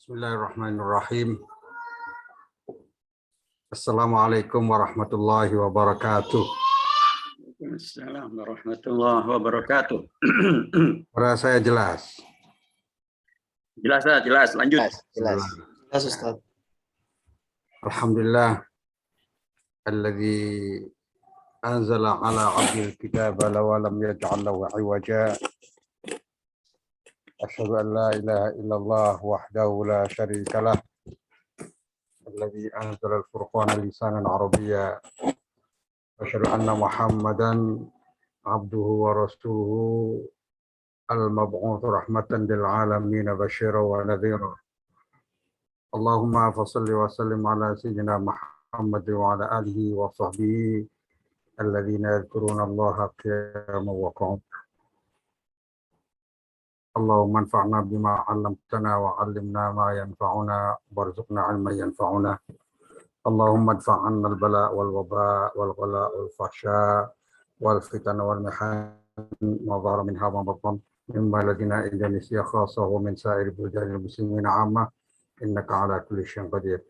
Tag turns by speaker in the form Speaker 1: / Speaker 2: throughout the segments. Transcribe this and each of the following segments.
Speaker 1: Bismillahirrahmanirrahim. Assalamualaikum warahmatullahi wabarakatuh.
Speaker 2: Waalaikumsalam warahmatullahi wabarakatuh.
Speaker 1: Suara saya jelas.
Speaker 2: Jelas, jelas. Lanjut.
Speaker 3: Jelas Ustaz.
Speaker 1: Alhamdulillah alladzi anzala ala 'abdil kitaba wa lam yaj'al lahu 'iwaja. Asyhadu an la ilaha illallah wahdahu la syarika lah. Alladzi anzala al-furqana lisanan arabiyya. Asyhadu anna Muhammadan abduhu wa rasuluhu al-mab'uts rahmatan lil alamin basyiran wa nadhira. Allahumma fashalli wa sallim ala sayyidina Muhammad wa ala alihi wa sahbihi alladzina yadhkuruna Allaha qiyaman wa qu'udan. Allahumma anfa'na bima 'allamtana wa 'allimna ma yanfa'una warzuqna 'ilman yanfa'una. Allahumma adfa' 'anna al-bala' wal waba' wal ghala' wal fahsya' wal fitana wal mihan ma dhahara minha wa ma batan min baladina Indonesia khassah wa min sa'iri biladil muslimin 'ammah innaka 'ala kulli syai'in qadir.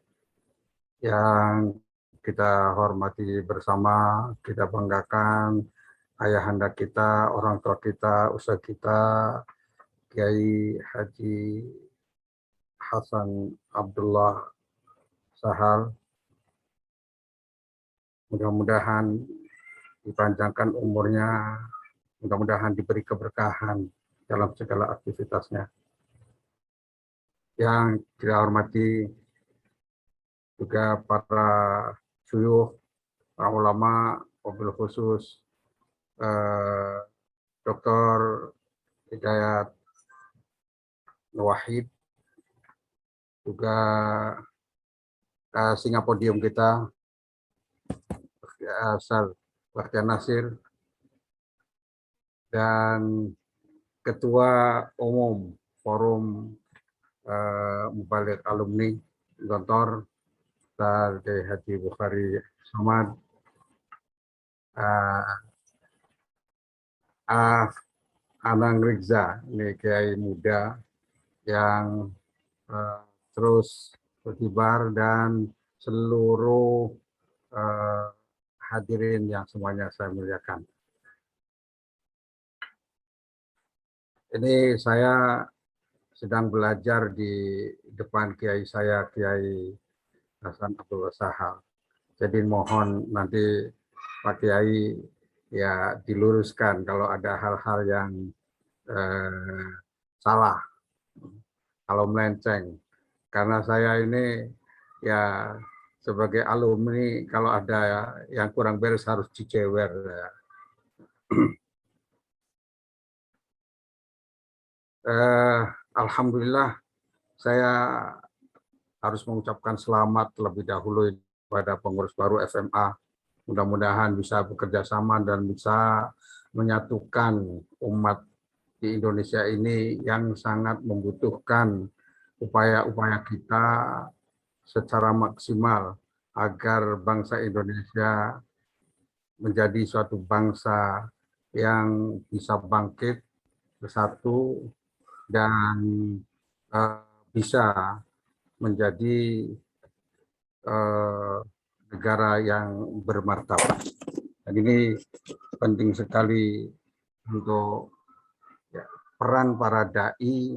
Speaker 1: Yang kita hormati bersama, kita banggakan ayahanda kita, orang tua kita, ustaz kita, Kiai Haji Hasan Abdullah Sahal. Mudah-mudahan dipanjangkan umurnya, mudah-mudahan diberi keberkahan dalam segala aktivitasnya. Yang kita hormati juga para syuyukh, para ulama, wabil khusus Dr. Hidayat Wahid, juga singa podium kita, Ustaz Bakhtiar Nasir, dan Ketua Umum Forum Mubalik Alumni Gontor, Ustaz Haji Bukhari Somad, Anang Rizza, ini kiai muda yang terus berkibar, dan seluruh hadirin yang semuanya saya muliakan. Ini saya sedang belajar di depan kiai saya, Kiai Hasan Abdullah Sahal. Jadi mohon nanti Pak Kiai ya diluruskan kalau ada hal-hal yang salah, kalau melenceng. Karena saya ini ya sebagai alumni, kalau ada yang kurang beres harus dicewer. Alhamdulillah, saya harus mengucapkan selamat terlebih dahulu pada pengurus baru FMA. Mudah-mudahan bisa bekerja sama dan bisa menyatukan umat di Indonesia ini yang sangat membutuhkan upaya-upaya kita secara maksimal agar bangsa Indonesia menjadi suatu bangsa yang bisa bangkit, bersatu, dan bisa menjadi negara yang bermartabat. Dan ini penting sekali untuk peran para dai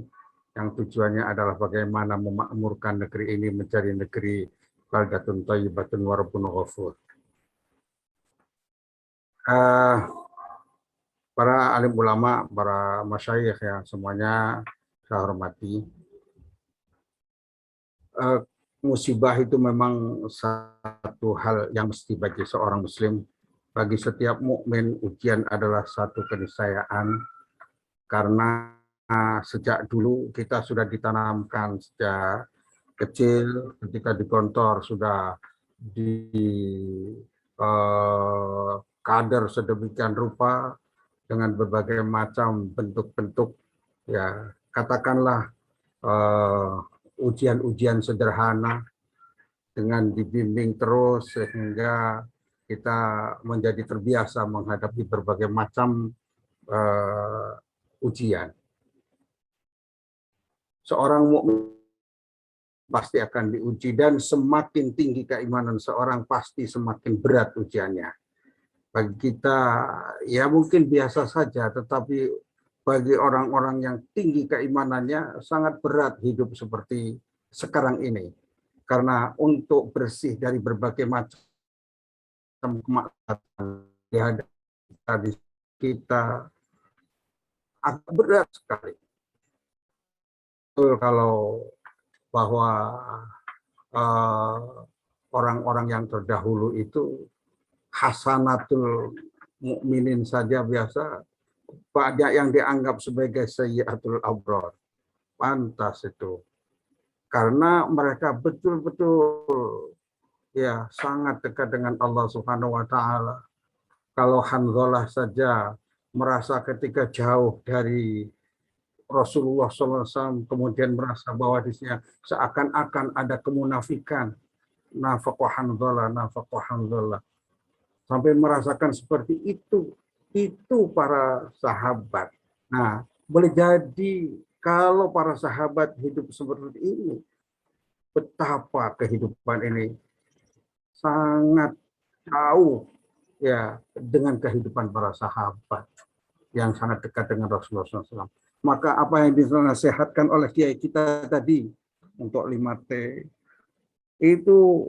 Speaker 1: yang tujuannya adalah bagaimana memakmurkan negeri ini menjadi negeri baldatun thayyibatun wa rabbun ghafur. Para alim ulama, para masyayikh yang semuanya saya hormati. Musibah itu memang satu hal yang mesti bagi seorang muslim. Bagi setiap mukmin, ujian adalah satu keniscayaan, karena sejak dulu kita sudah ditanamkan sejak kecil, ketika di Gontor sudah di kader sedemikian rupa dengan berbagai macam bentuk-bentuk, ya katakanlah ujian-ujian sederhana, dengan dibimbing terus sehingga kita menjadi terbiasa menghadapi berbagai macam ujian. Seorang mukmin pasti akan diuji, dan semakin tinggi keimanan seorang pasti semakin berat ujiannya. Bagi kita ya mungkin biasa saja, tetapi bagi orang-orang yang tinggi keimanannya sangat berat hidup seperti sekarang ini. Karena untuk bersih dari berbagai macam kemaksiatan di hadapan kita agak berat sekali. Kalau bahwa orang-orang yang terdahulu itu hasanatul mukminin saja biasa banyak yang dianggap sebagai sayyiatul abrar. Pantas itu. Karena mereka betul-betul ya sangat dekat dengan Allah Subhanahu wa taala. Kalau Hanzalah saja merasa ketika jauh dari Rasulullah SAW, kemudian merasa bahwa di sini seakan-akan ada kemunafikan. Nafaqah Hanzalah. Sampai merasakan seperti itu para sahabat. Nah, boleh jadi kalau para sahabat hidup seperti ini, betapa kehidupan ini sangat jauh ya dengan kehidupan para sahabat yang sangat dekat dengan Rasulullah SAW. Maka apa yang dinasihatkan oleh kiai kita tadi untuk 5T itu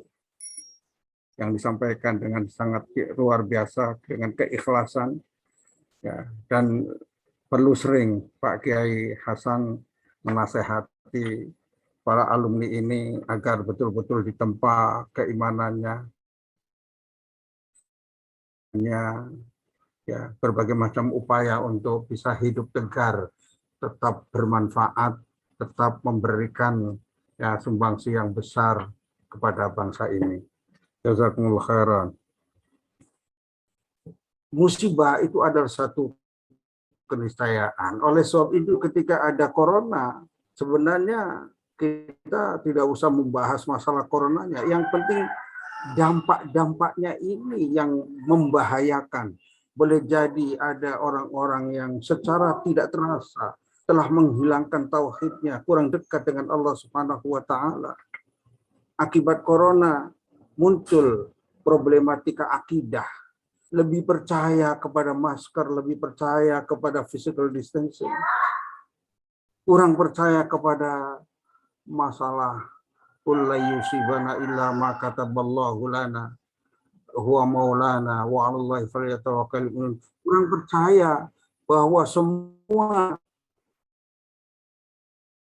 Speaker 1: yang disampaikan dengan sangat luar biasa, dengan keikhlasan ya, dan perlu sering Pak Kiai Hasan menasehati para alumni ini agar betul-betul ditempa keimanannya, ya berbagai macam upaya untuk bisa hidup tegar, tetap bermanfaat, tetap memberikan ya sumbangsi yang besar kepada bangsa ini. Jazakumullah khairan. Musibah itu adalah satu keniscayaan. Oleh sebab itu ketika ada corona, sebenarnya kita tidak usah membahas masalah coronanya. Yang penting dampak-dampaknya ini yang membahayakan. Boleh jadi ada orang-orang yang secara tidak terasa telah menghilangkan tauhidnya, kurang dekat dengan Allah Subhanahu wa taala. Akibat corona muncul problematika akidah, lebih percaya kepada masker, lebih percaya kepada physical distancing, kurang percaya kepada masalah qul la yusibana illa ma kataballahu lana huwa maulana wa 'alallahi falyatawakkalul mu'minun. Kurang percaya bahwa semua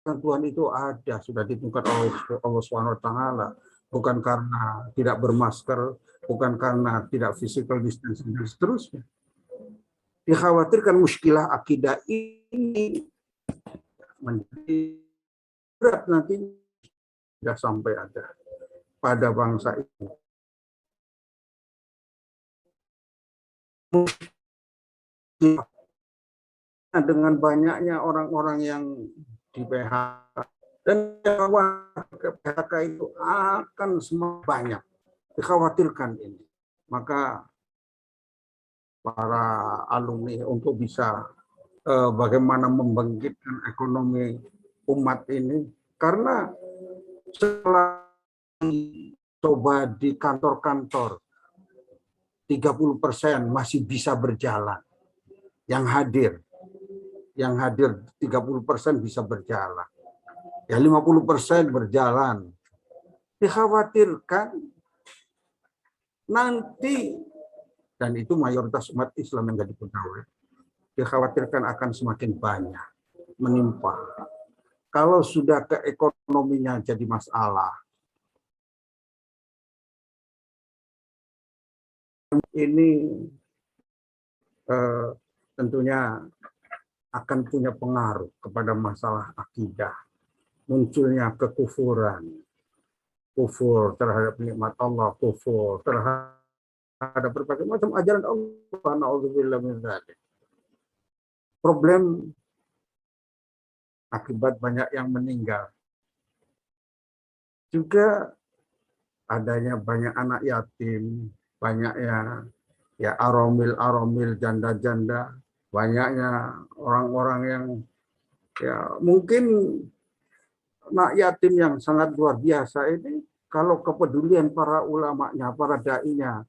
Speaker 1: Tuhan itu ada, sudah ditentukan oleh Allah Subhanahu wa taala, bukan karena tidak bermasker, bukan karena tidak physical distancing dan seterusnya. Dikhawatirkan muskilah akidah ini menjadi berat nanti tidak sampai ada pada bangsa ini. Dengan banyaknya orang-orang yang di PHK dan PHK itu akan semakin banyak, dikhawatirkan ini. Maka para alumni untuk bisa bagaimana membangkitkan ekonomi umat ini, karena setelah coba di kantor-kantor 30% masih bisa berjalan, yang hadir 30% bisa berjalan, ya 50% berjalan. Dikhawatirkan nanti, dan itu mayoritas umat Islam yang jadi pegawai, dikhawatirkan akan semakin banyak menimpa. Kalau sudah ke ekonominya jadi masalah, ini tentunya akan punya pengaruh kepada masalah akidah, munculnya kekufuran, kufur terhadap nikmat Allah, kufur terhadap berbagai macam ajaran Allah. Na'udzubillah min dzalik. Problem akibat banyak yang meninggal, juga adanya banyak anak yatim, banyaknya ya aromil, janda-janda, banyaknya orang-orang yang ya mungkin anak yatim yang sangat luar biasa ini, kalau kepedulian para ulamanya, para dai-nya,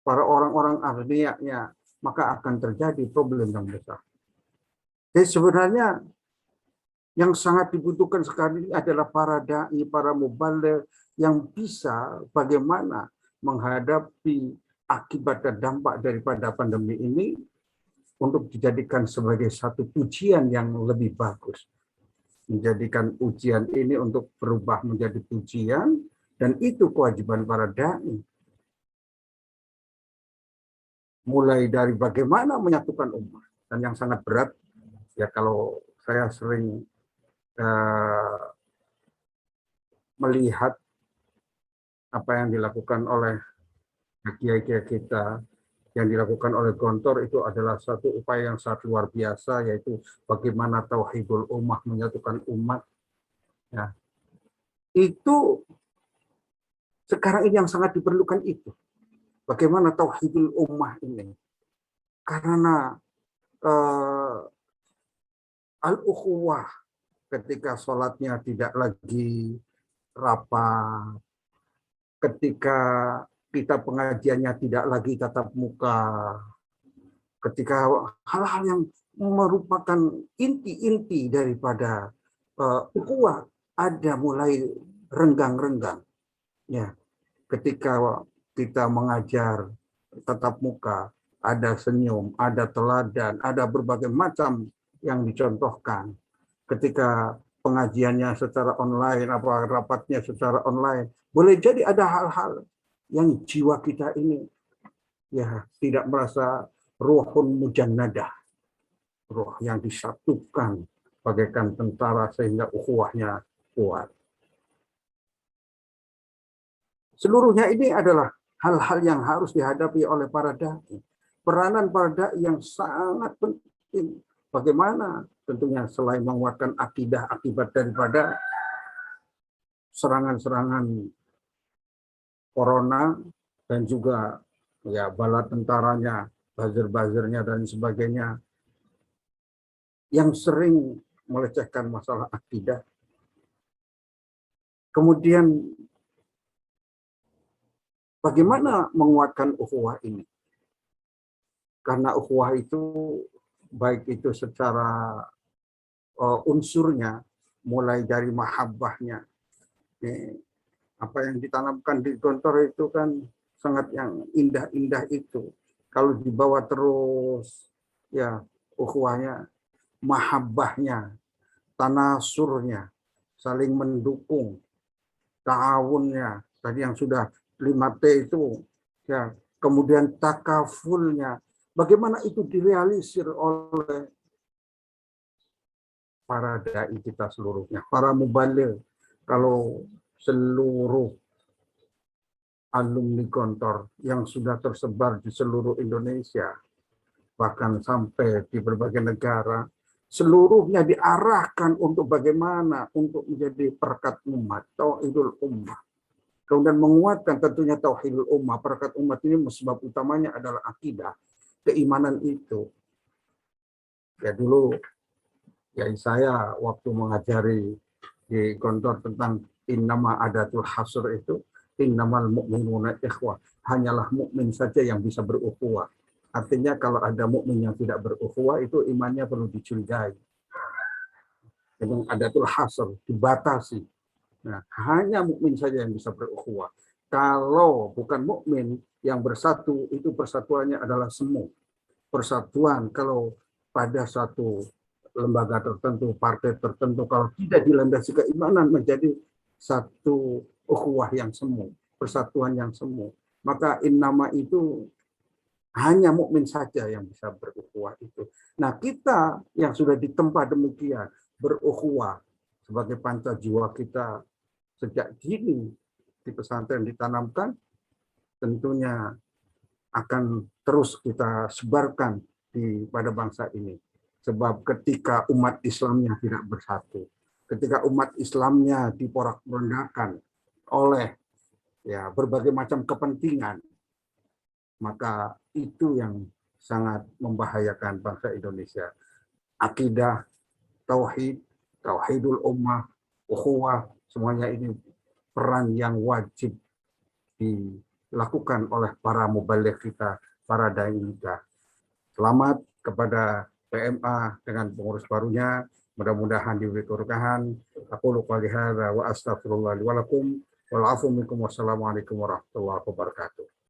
Speaker 1: para orang-orang agnianya, maka akan terjadi problem yang besar. Jadi sebenarnya yang sangat dibutuhkan sekarang ini adalah para dai, para mubaligh yang bisa bagaimana menghadapi akibat dan dampak daripada pandemi ini untuk dijadikan sebagai satu pujian yang lebih bagus. Menjadikan ujian ini untuk berubah menjadi pujian, dan itu kewajiban para dai. Mulai dari bagaimana menyatukan umat, dan yang sangat berat, ya kalau saya sering melihat apa yang dilakukan oleh kiai-kiai kita, yang dilakukan oleh Gontor, itu adalah satu upaya yang sangat luar biasa, yaitu bagaimana tauhidul ummah, menyatukan umat. Ya. Itu sekarang ini yang sangat diperlukan itu. Bagaimana tauhidul ummah ini? Karena al-ukhuwah ketika sholatnya tidak lagi rapat, ketika kita pengajiannya tidak lagi tatap muka, ketika hal-hal yang merupakan inti-inti daripada ukhuwah ada mulai renggang-renggang. Ya, ketika kita mengajar tatap muka, ada senyum, ada teladan, ada berbagai macam yang dicontohkan. Ketika pengajiannya secara online, apa rapatnya secara online, boleh jadi ada hal-hal yang jiwa kita ini ya tidak merasa ruhun mujannadah, ruh yang disatukan bagaikan tentara sehingga ukhuwahnya kuat. Seluruhnya ini adalah hal-hal yang harus dihadapi oleh para dai. Peranan para dai yang sangat penting. Bagaimana tentunya selain menguatkan akidah akibat daripada serangan-serangan corona dan juga ya bala tentaranya, buzzer-buzzernya dan sebagainya yang sering melecehkan masalah akidah. Kemudian bagaimana menguatkan ukhuwah ini? Karena ukhuwah itu baik itu secara unsurnya, mulai dari mahabbahnya. Apa yang ditanamkan di Gontor itu kan sangat yang indah-indah itu. Kalau dibawa terus, ya ukhuwahnya, mahabbahnya, tanasurnya, saling mendukung, ta'awunnya, tadi yang sudah 5T itu, ya kemudian takafulnya, bagaimana itu direalisir oleh para dai kita seluruhnya, para mubaligh. Kalau seluruh alumni Gontor yang sudah tersebar di seluruh Indonesia, bahkan sampai di berbagai negara, seluruhnya diarahkan untuk bagaimana untuk menjadi perekat umat, tauhidul ummah. Kemudian menguatkan tentunya tauhidul ummah, perekat umat ini sebab utamanya adalah akidah, keimanan itu. Ya dulu ya saya waktu mengajari di Gontor tentang innama adatul hasr itu, innamal mu'minuna ikhwah, hanyalah mukmin saja yang bisa berukhuwah. Artinya kalau ada mukmin yang tidak berukhuwah itu imannya perlu dicurigai. Memang adatul hasr, dibatasi. Nah, hanya mukmin saja yang bisa berukhuwah. Kalau bukan mukmin yang bersatu, itu persatuannya adalah semu. Persatuan kalau pada satu lembaga tertentu, partai tertentu, kalau tidak dilandasi keimanan menjadi satu ukhuwah yang semu, persatuan yang semu. Maka innama itu hanya mukmin saja yang bisa berukhuwah itu. Nah, kita yang sudah ditempa demikian berukhuwah sebagai panca jiwa kita sejak dini di pesantren ditanamkan, tentunya akan terus kita sebarkan pada bangsa ini. Sebab ketika umat Islamnya tidak bersatu, ketika umat Islamnya diporak-porandakan oleh ya berbagai macam kepentingan, maka itu yang sangat membahayakan bangsa Indonesia. Akidah, tauhid, tauhidul ummah, ukhuwah, semuanya ini peran yang wajib dilakukan oleh para mubaligh kita, para dai kita. Selamat kepada PMA dengan pengurus barunya, mudah-mudahan diberi keberkahan. Aku qouli hadza wa astaghfirullah li wa lakum wal 'afwu minkum. Wassalamualaikum warahmatullahi wabarakatuh.